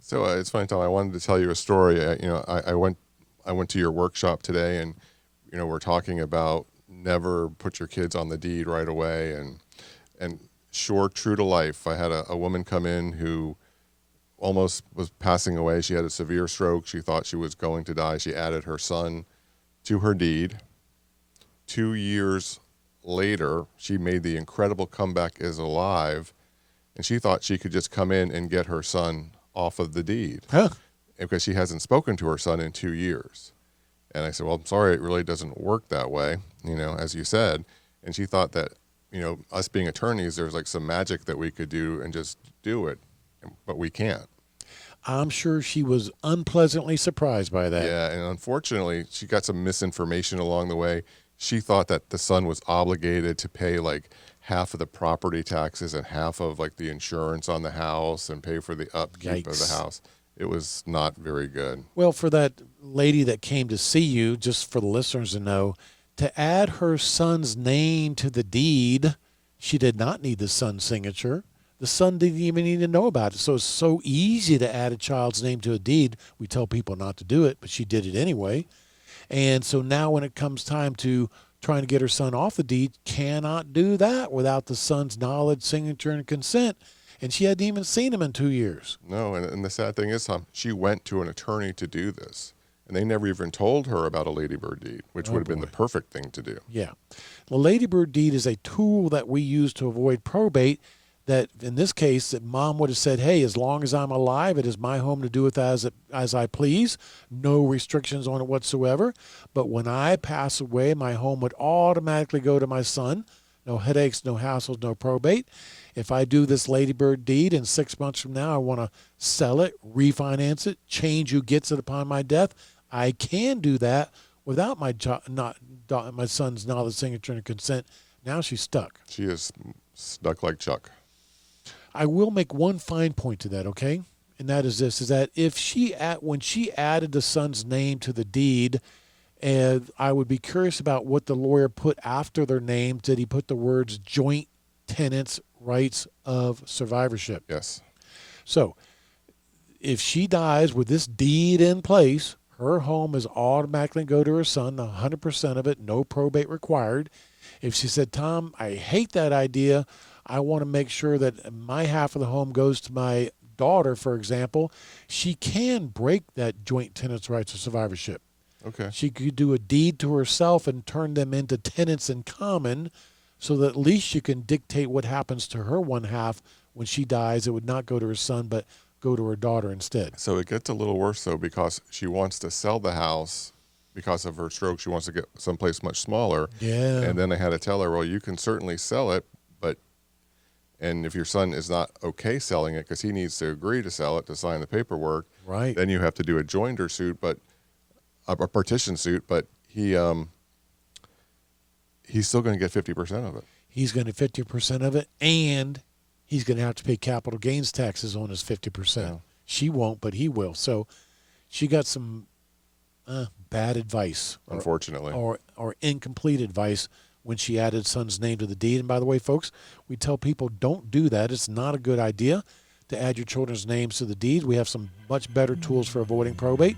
So it's funny, Tom. I wanted to tell you a story. I went to your workshop today, and we're talking about never put your kids on the deed right away, and sure, true to life. I had a woman come in who almost was passing away. She had a severe stroke. She thought she was going to die. She added her son to her deed. 2 years later, she made the incredible comeback as alive, and she thought she could just come in and get her son off of the deed because she hasn't spoken to her son in 2 years. And I said, well, I'm sorry, it really doesn't work that way, as you said. And she thought that, us being attorneys, there's like some magic that we could do and just do it, but we can't. I'm sure she was unpleasantly surprised by that. Yeah, and unfortunately, she got some misinformation along the way. She thought that the son was obligated to pay like half of the property taxes and half of like the insurance on the house and pay for the upkeep of the house. It was not very good. Well, for that lady that came to see you, just for the listeners to know, to add her son's name to the deed, she did not need the son's signature. The son didn't even need to know about it. So it's so easy to add a child's name to a deed. We tell people not to do it, but she did it anyway. And so now when it comes time to trying to get her son off the deed, cannot do that without the son's knowledge, signature, and consent. And she hadn't even seen him in 2 years. No, and the sad thing is, Tom, she went to an attorney to do this. And they never even told her about a ladybird deed, which would have been the perfect thing to do. Yeah. The ladybird deed is a tool that we use to avoid probate. That in this case, that mom would have said, hey, as long as I'm alive, it is my home to do with as I please. No restrictions on it whatsoever. But when I pass away, my home would automatically go to my son. No headaches, no hassles, no probate. If I do this ladybird deed and 6 months from now, I want to sell it, refinance it, change who gets it upon my death, I can do that without my son's knowledge, signature, and consent. Now she's stuck. She is stuck like Chuck. I will make one fine point to that, okay? And that is this, is that when she added the son's name to the deed, and I would be curious about what the lawyer put after their name. Did he put the words joint tenants' rights of survivorship? Yes. So if she dies with this deed in place, her home is automatically go to her son, 100% of it, no probate required. If she said, Tom, I hate that idea, I want to make sure that my half of the home goes to my daughter, for example, she can break that joint tenants' rights of survivorship. Okay. She could do a deed to herself and turn them into tenants in common so that at least she can dictate what happens to her one half when she dies. It would not go to her son, but go to her daughter instead. So it gets a little worse, though, because she wants to sell the house because of her stroke. She wants to get someplace much smaller. Yeah. And then I had to tell her, well, you can certainly sell it, and if your son is not okay selling it because he needs to agree to sell it to sign the paperwork, right, then you have to do a joinder suit, but a partition suit, but he's still going to get 50% of it. He's going to 50% of it, and he's going to have to pay capital gains taxes on his 50%. Yeah. She won't, but he will. So she got some bad advice, unfortunately, or incomplete advice when she added son's name to the deed. And by the way, folks, we tell people don't do that. It's not a good idea to add your children's names to the deed. We have some much better tools for avoiding probate.